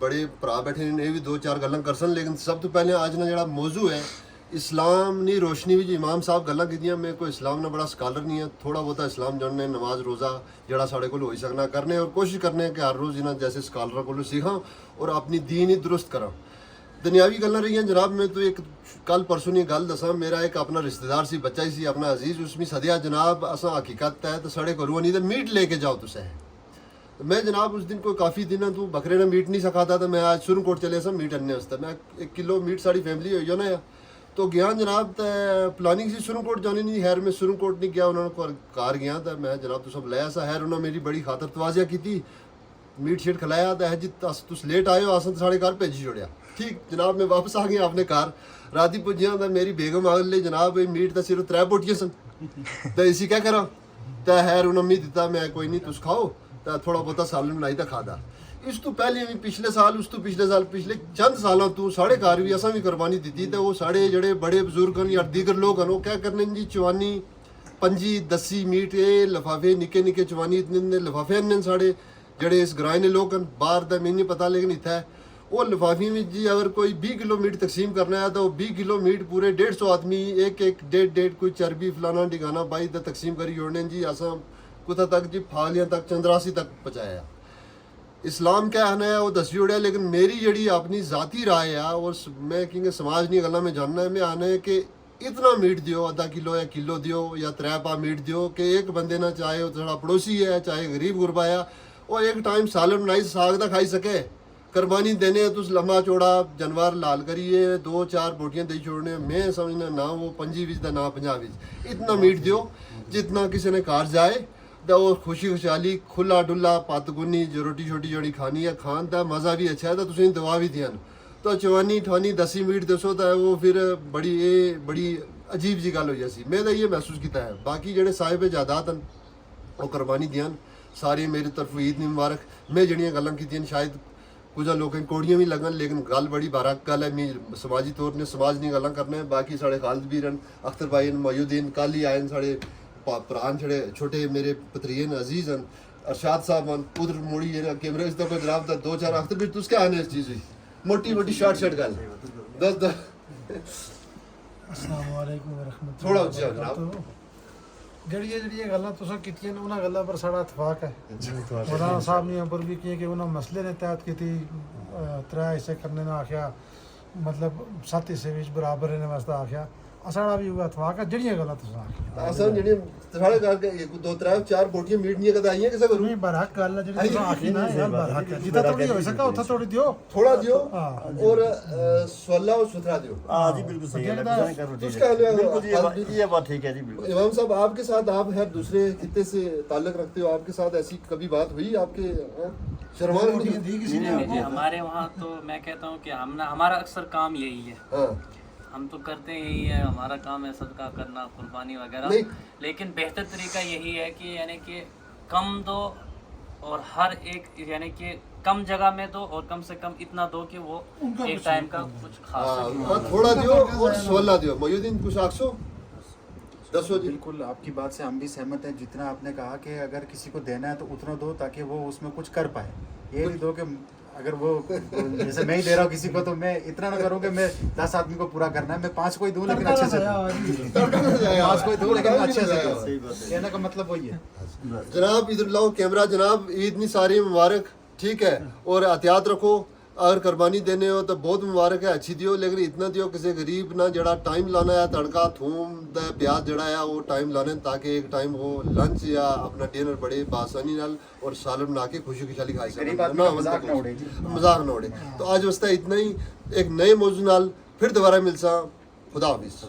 ਬੜੇ ਭਰਾ ਬੈਠੇ ਨੇ ਇਹ ਵੀ ਦੋ ਚਾਰ ਗੱਲਾਂ ਕਰਸਨ ਲੇਕਿਨ ਸਭ ਤੋਂ ਪਹਿਲੇ ਅੱਜ ਨਾ ਜਿਹੜਾ ਮੌਜੂ ਹੈ ਇਸਲਾਮ ਦੀ ਰੋਸ਼ਨੀ ਵਿੱਚ ਇਮਾਮ ਸਾਹਿਬ ਗੱਲਾਂ ਕੀਤੀਆਂ ਮੈਂ ਕੋਈ ਇਸਲਾਮ ਨਾਲ ਬੜਾ ਸਕਾਲਰ ਨਹੀਂ ਹੈ ਥੋੜਾ ਬਹੁਤਾ ਇਸਲਾਮ ਜਾਣਨੇ ਨਮਾਜ਼ ਰੋਜ਼ਾ ਜਿਹੜਾ ਸਾਡੇ ਕੋਲ ਹੋਈ ਸਕਣਾ ਕਰਨੇ ਔਰ ਕੋਸ਼ਿਸ਼ ਕਰਨੇ ਕਿ ਹਰ ਰੋਜ਼ ਇਹਨਾਂ ਜੈਸੇ ਸਕਾਲਰਾਂ ਕੋਲੋਂ ਸਿੱਖਾਂ ਔਰ ਆਪਣੀ دین ਹੀ درست ਕਰਾਂ دنیاوی گلاں رہی ہیں جناب میں تو ایک کل پرسوں نہیں گل دساں میرا ایک اپنا رشتہ دار سی بچہ ہی سی اپنا عزیز اس میں سدیا جناب اساں حقیقت ہے تو سڑے کرو نہیں تو میٹ لے کے جاؤ تسے میں جناب اس دن کوئی کافی دنوں تو بکرے نے میٹ نہیں سکھاتا تھا میں آج سرن کوٹ چلے سا میٹ اننے واسطے میں 1 کلو میٹ ساری فیملی ہوئی نا تو گیا جناب تے پلاننگ سی سرن کوٹ جانی نہیں خیر میں سرن کوٹ نہیں گیا انہوں نے کار گیا تو میں جناب تو سب لایا سا خیر انہوں نے میری بڑی خاطر توازیہ کی تھی میٹ شیٹ کھلایا تو ہے جی تس لیٹ آئے ہو آسان ساڑھے کار بھیجی چھوڑیا ٹھیک جناب میں واپس آ گیا اپنے کار رات ہی پجیا تو میری بیگم آ لے جناب میٹ تو صرف 3 بوٹیاں سن تو اسی کیا کرا تو خیر انہوں نے دیتا میں کوئی نہیں تس کھاؤ تو تھوڑا بہت سالن بنائی تو کھادا اس تو پہلے بھی پچھلے سال اس تو پچھلے سال پچھلے چند سالوں تو ساڑھے کار بھی اساں بھی قربانی دیتی تو وہ ساڑھے جڑے بڑے بزرگ ہیں یا دیگر لوگ ہیں وہ کیا کرنے جی چوانی پنجی دسی میٹ یہ لفافے نکے نکے چوانی اتنے لفافے ہیں ساڑھے جڑے اس گرائے نے لوگ ہیں باہر دا میں نہیں پتا لیکن اتنا ہے وہ لفافی میں جی اگر کوئی 20 کلو میٹ تقسیم کرنا ہے تو 20 کلو میٹ پورے 150 آدمی ایک ڈیڑھ کوئی چربی فلانا ڈگانا بائی دا تقسیم کری جوڑنے جی اساں کتا تک جی پھالیاں تک چندراسی تک پہنچایا اسلام کیا آنا ہے وہ دسی جوڑیا لیکن میری جڑی اپنی ذاتی رائے ہے اور میں کیونکہ سماج نہیں گلا میں جاننا ہے میں آنا ہے کہ اتنا میٹ دیو آدھا کلو یا کلو دیو یا 3 پا میٹ دیو کہ ایک بندے نہ چاہے وہ تھوڑا پڑوسی ہے چاہے غریب غربا ہے وہ ایک ٹائم سالن بنائی ساگ دا کھائی سکے قربانی دینے تو لمبا چوڑا جانور لال کریے 2-4 بوٹیاں دے چھوڑنے میں سمجھنا نہ وہ 25 دا نہ 50 اتنا میٹ دیو جتنا کسی نے کار جائے تو وہ خوشی خوشحالی کھلا ڈلا پت گنی جو روٹی چھوٹی جوڑی کھانی ہے کھان دا مزہ بھی اچھا ہے تو تسی دعا بھی دیاں تو 54 دسی میٹ دسو تو وہ پھر بڑی عجیب جی گل ہوئی سی میں تو یہ محسوس کیتا ہے باقی جڑے صاحب جائیداد ہیں وہ قربانی دیاں ساری میری طرف عید مبارک میں جڑیاں گلاں کیتیاں شاید کچھ لوگوں کوڑیاں بھی لگن لیکن گل بڑی بارک گل ہے میں سماجی طور نے سماج نہیں گلاں کرنا ہے باقی ساڑے خالد بھی رن اختر بھائی معیودین کل ہی آئے ساڑے پران چھڑے چھوٹے میرے پترین عزیز ہیں ارشاد صاحب ہیں ادھر موڑی ہے کیمرے اس طرح جناب دا 2-4 اختر بھی تس کیا آنے اس چیز ہوئی موٹی شارٹ گل 10 السلام علیکم ورحمۃ تھوڑا اللہ اچھا جناب جڑیاں گلاں تساں کیتیاں انہاں گلاں پر ساڑا اتفاق ہے مولانا صاحب نے پر بھی کیے کہ انہاں مسئلے نے تحت کیتی 3 حصے کرنے نے آکھیا مطلب 7 حصے وچ برابر رہنے واسطے آکھیا اساڑا بھی ہوا اتفاق ہے جڑیاں گلاں تساں آکھیا اساں جڑی ساڑے کر کے 2-3-4 بوٹیاں میٹ نہیں کدا آئیاں کسے کروں نہیں برحق گل ہے جڑی تساں آکھی نا یار برحق ہے جتنا تھوڑی ہو سکا اتنا تھوڑی دیو تھوڑا دیو اور سولا اور ستھرا دیو ہاں جی بالکل صحیح ہے اس کا بالکل یہ بات ٹھیک ہے جی بالکل امام صاحب آپ کے ساتھ آپ ہر دوسرے خطے سے تعلق رکھتے ہو آپ کے ساتھ ایسی کبھی بات ہوئی آپ کے شرمان دی کسی نے جی ہمارے وہاں تو میں کہتا ہوں کہ ہمارا اکثر کام یہی ہے ہاں ہم تو کرتے یہی ہے ہمارا کام ہے صدقہ کرنا قربانی وغیرہ لیکن بہتر طریقہ یہی ہے کہ یعنی کہ کم دو اور ہر ایک یعنی کہ کم جگہ میں دو اور کم سے کم اتنا دو کہ وہ ایک ٹائم کا کچھ کھا سکے ہاں تھوڑا دیو اور سولا دیو معیودین کچھ آکسو دسو جی بالکل آپ کی بات سے ہم بھی سہمت ہیں جتنا آپ نے کہا کہ اگر کسی کو دینا ہے تو اتنا دو تاکہ وہ اس میں کچھ کر پائے یہ نہیں دو کہ اگر وہ جیسے میں ہی دے رہا ہوں کسی کو تو میں اتنا نہ کروں کہ میں 10 آدمی کو پورا کرنا ہے میں 5 کو ہی دوں لیکن اچھے سے دوں 5 کو ہی دوں لیکن اچھے سے دوں کہنے کا مطلب وہی ہے جناب ادھر لاؤ کیمرہ جناب عید نہیں ساری مبارک ٹھیک ہے اور احتیاط رکھو اگر قربانی دینے ہو تو بہت مبارک ہے اچھی دیو لیکن اتنا دیو کسی غریب نہ جڑا ٹائم لانا ہے تڑکا تھوم دا پیاز جڑا ہے وہ ٹائم لانے تاکہ ایک ٹائم وہ لنچ یا اپنا ڈنر بڑے بآسانی نال اور سالن بنا کے خوشی خوشحالی کھائی سکتے مذاق نہ اڑے مذاق نہ اڑے تو آج واسطے اتنا ہی ایک نئے موضوع نال پھر دوبارہ ملسا خدا حافظ